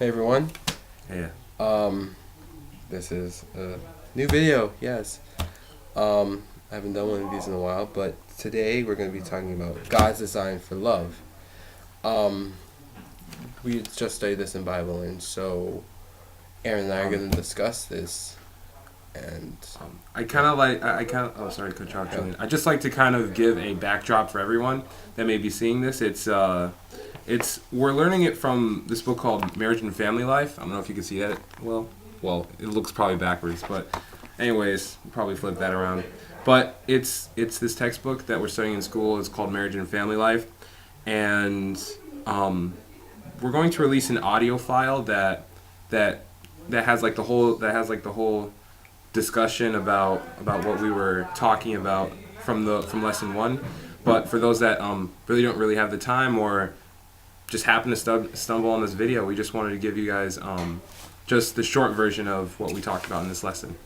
Hey everyone. Yeah. This is a new video. Yes. I haven't done one of these in a while, but today we're going to be talking about God's design for love. Um, we just studied this in Bible, and so Aaron and I are going to discuss this. And I kind of like, I kind of, oh, sorry to cut you off, yeah. Julian. I just like to kind of give a backdrop for everyone that may be seeing this. We're learning it from this book called Marriage and Family Life. I don't know if you can see that. Well, it looks probably backwards, but anyways, probably flip that around. But it's this textbook that we're studying in school. It's called Marriage and Family Life, and we're going to release an audio file that has like the whole discussion about what we were talking about from lesson one. But for those that really don't really have the time or just happen to stumble on this video, we just wanted to give you guys just the short version of what we talked about in this lesson.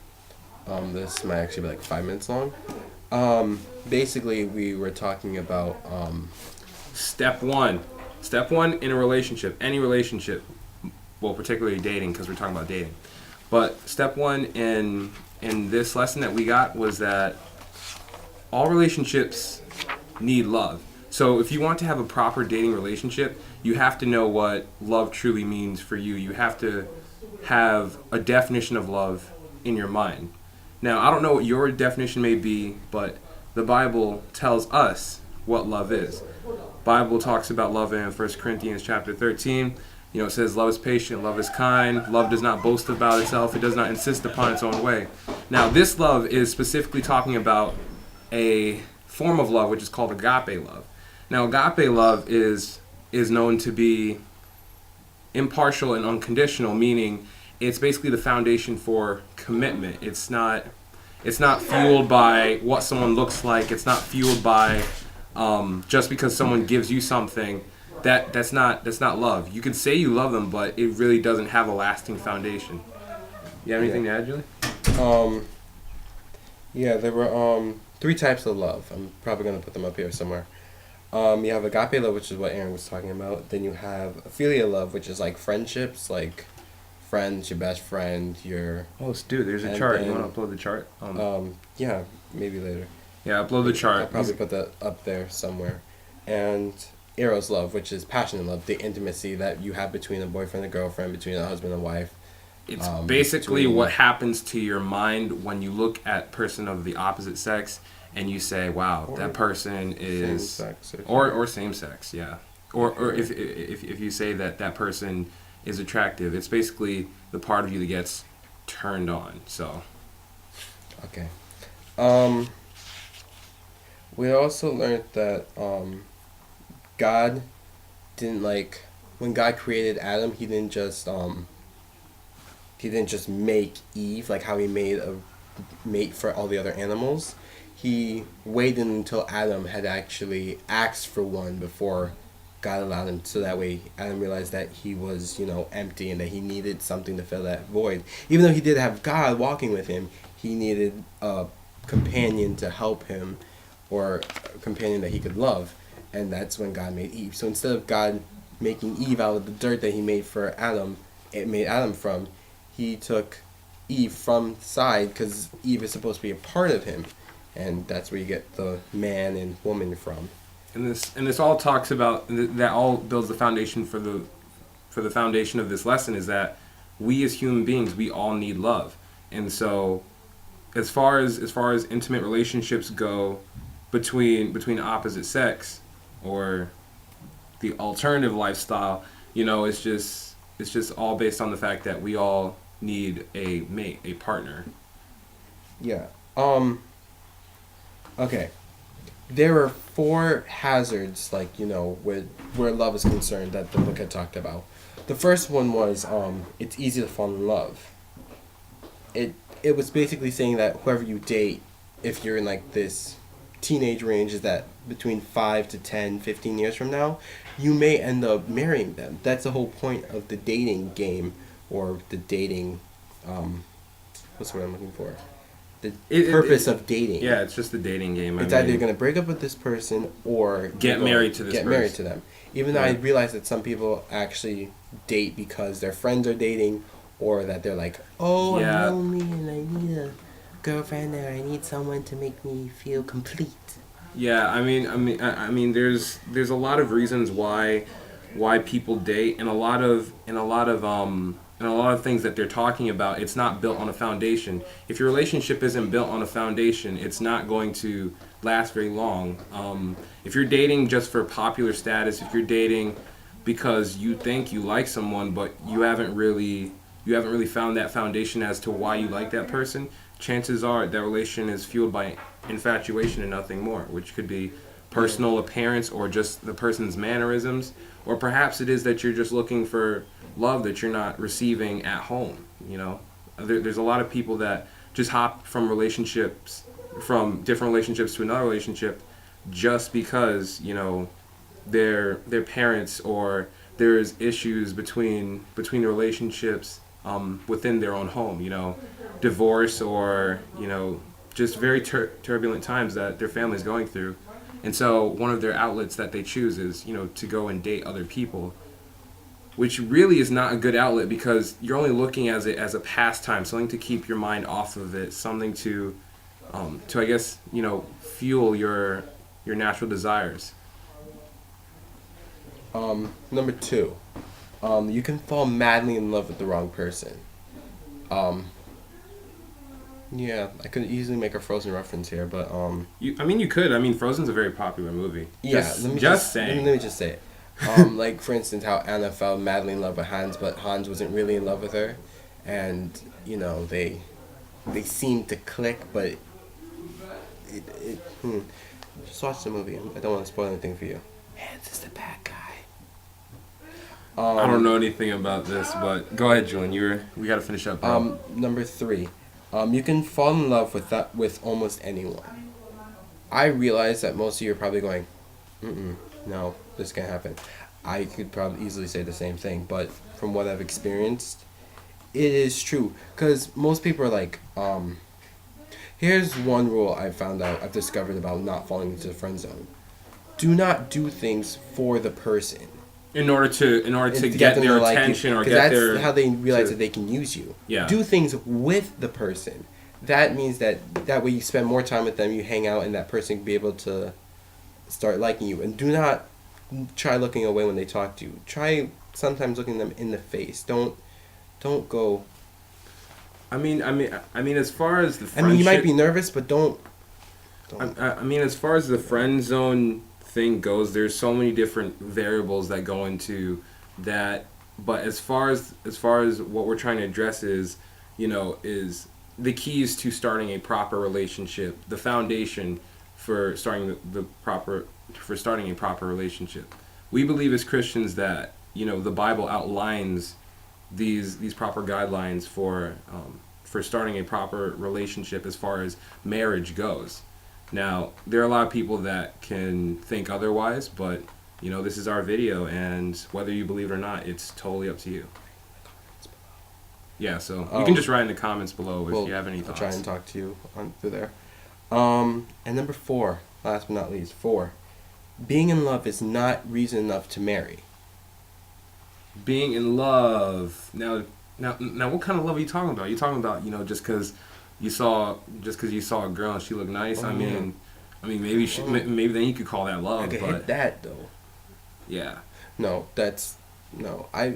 This might actually be like 5 minutes long. Basically, we were talking about Step one in a relationship, any relationship, well, particularly dating, because we're talking about dating. But step one in this lesson that we got was that all relationships need love. So if you want to have a proper dating relationship, you have to know what love truly means for you. You have to have a definition of love in your mind. Now, I don't know what your definition may be, but the Bible tells us what love is. Bible talks about love in 1 Corinthians chapter 13. It says love is patient, love is kind, love does not boast about itself, it does not insist upon its own way. Now, this love is specifically talking about a form of love which is called agape love. Now, agape love is known to be impartial and unconditional, meaning it's basically the foundation for commitment. It's not fueled by what someone looks like. It's not fueled by just because someone gives you something. That's not love. You can say you love them, but it really doesn't have a lasting foundation. You have anything to add, Julie? Yeah, there were 3 types of love. I'm probably going to put them up here somewhere. You have agape love, which is what Aaron was talking about. Then you have philia love, which is like friendships, like friends, your best friend, your... Oh, dude, there's a chart. You want to upload the chart? Yeah, maybe later. Yeah, upload the chart. I'll probably put that up there somewhere. And eros love, which is passionate love, the intimacy that you have between a boyfriend and girlfriend, between a husband and wife. It's basically what happens to your mind when you look at a person of the opposite sex and you say, wow, that person is... Same sex. Or same sex, yeah. Or if you say that person is attractive, it's basically the part of you that gets turned on, so... Okay. We also learned that God didn't when God created Adam, he didn't just make Eve like how he made a mate for all the other animals. He waited until Adam had actually asked for one before God allowed him, so that way Adam realized that he was, empty and that he needed something to fill that void. Even though he did have God walking with him, he needed a companion to help him, or a companion that he could love, and that's when God made Eve. So instead of God making Eve out of the dirt that he made for Adam, it made Adam from, he took Eve from the side, because Eve is supposed to be a part of him, and that's where you get the man and woman from. And this all talks about, that all builds the foundation for the foundation of this lesson, is that we as human beings, we all need love. And so as far as intimate relationships go between opposite sex or the alternative lifestyle, it's just all based on the fact that we all need a mate, a partner. Yeah. Okay. There are 4 hazards, where love is concerned, that the book had talked about. The first one was it's easy to fall in love. It was basically saying that whoever you date, if you're in this teenage range, is that between 5 to 10, 15 years from now, you may end up marrying them. That's the whole point of the dating game, or the dating, what's the word I'm looking for? purpose of dating. Yeah, it's just a dating game. It's either you're gonna break up with this person or get married to this get person. married to them. Even though I realize that some people actually date because their friends are dating, or that they're like, oh, I'm lonely and I need a girlfriend, or I need someone to make me feel complete. Yeah, I mean, there's a lot of reasons why people date, and a lot of things that they're talking about. It's not built on a foundation. If your relationship isn't built on a foundation, it's not going to last very long. If you're dating just for popular status, if you're dating because you think you like someone, but you haven't really found that foundation as to why you like that person, chances are that relation is fueled by infatuation and nothing more, which could be personal appearance or just the person's mannerisms, or perhaps it is that you're just looking for love that you're not receiving at home. You know, there's a lot of people that just hop from different relationships to another relationship just because, you know, their parents, or there's issues between the relationships within their own home, you know, divorce, or, you know, just very turbulent times that their family's going through. And so one of their outlets that they choose is, you know, to go and date other people, which really is not a good outlet, because you're only looking at it as a pastime, something to keep your mind off of it, something to I guess, you know, fuel your natural desires. Number 2, you can fall madly in love with the wrong person. Yeah, I could easily make a Frozen reference here, but You could. I mean, Frozen's a very popular movie. Yeah, let me just say it. Like, for instance, how Anna fell madly in love with Hans, but Hans wasn't really in love with her, and, you know, they seemed to click, but just watch the movie. I don't want to spoil anything for you. Hans is the bad guy. I don't know anything about this, but go ahead, Julien. We got to finish up, bro. Number 3, you can fall in love with almost anyone. I realize that most of you are probably going, no, this can't happen. I could probably easily say the same thing, but from what I've experienced, it is true. Because most people are like, here's one rule I've discovered about not falling into the friend zone. Do not do things for the person. In order to get their attention, or get their... That's how they realize that they can use you. Yeah. Do things with the person. That means that way you spend more time with them, you hang out, and that person can be able to start liking you. And do not try looking away when they talk to you. Try sometimes looking them in the face. Don't go... I mean, as far as the friendship... you might be nervous, but don't. I mean, as far as the friend zone thing goes, there's so many different variables that go into that. But as far as what we're trying to address is, you know, is the keys to starting a proper relationship, the foundation for starting a proper relationship. We believe as Christians that, you know, the Bible outlines these proper guidelines for starting a proper relationship as far as marriage goes. Now, there are a lot of people that can think otherwise, but, you know, this is our video, and whether you believe it or not, it's totally up to you. Yeah, so you can just write in the comments below if you have any thoughts. I'll try and talk to you through there. And number 4, last but not least, 4, being in love is not reason enough to marry. Being in love. Now, what kind of love are you talking about? Are you talking about, you know, just because you saw a girl and she looked nice? I mean, maybe maybe then you could call that love. I could hit that though. Yeah. No, I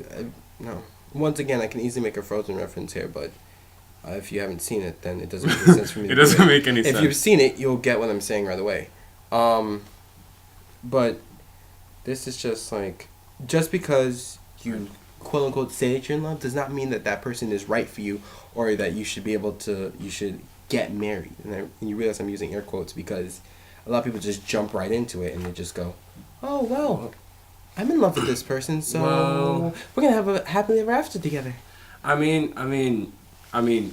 no. Once again, I can easily make a Frozen reference here, but if you haven't seen it, then it doesn't make any sense for me. It doesn't make any sense. If you've seen it, you'll get what I'm saying right away. But this is just like, just because you quote unquote say that you're in love does not mean that person is right for you, or that you should get married. And you realize I'm using air quotes because a lot of people just jump right into it and they just go, oh, well, I'm in love with this person, so we're gonna have a happily ever after together. I mean,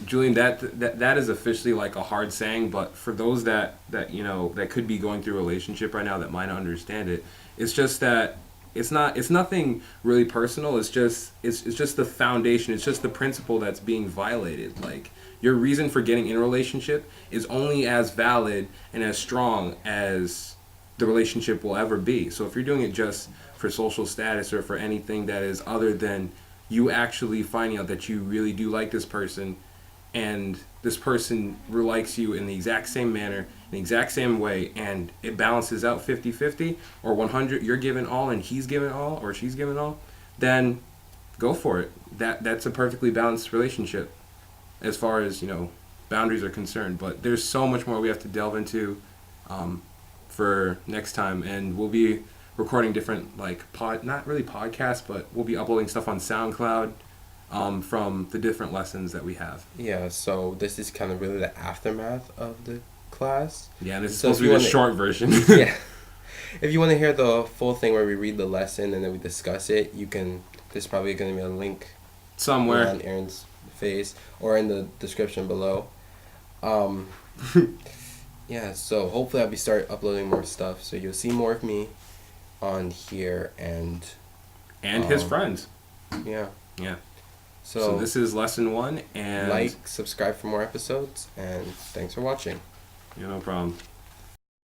Julien, that is officially like a hard saying, but for those that you know that could be going through a relationship right now that might not understand it, it's just that it's nothing really personal. It's just the foundation. It's just the principle that's being violated. Like, your reason for getting in a relationship is only as valid and as strong as the relationship will ever be. So if you're doing it just for social status or for anything that is other than you actually finding out that you really do like this person, and this person likes you in the exact same manner, in the exact same way, and it balances out 50-50 or 100, you're giving all and he's giving all or she's giving all, then go for it. That's a perfectly balanced relationship as far as, boundaries are concerned. But there's so much more we have to delve into for next time, and we'll be recording different, like, not really podcasts, but we'll be uploading stuff on SoundCloud from the different lessons that we have. Yeah, so this is kind of really the aftermath of the class. Yeah, and this is So supposed to be the short version. Yeah. If you want to hear the full thing where we read the lesson and then we discuss it, there's probably going to be a link Somewhere. on Aaron's face or in the description below. Yeah, so hopefully I'll start uploading more stuff, so you'll see more of me on here and his friends. Yeah. Yeah. So So this is lesson 1, and like, subscribe for more episodes, and thanks for watching. no problem.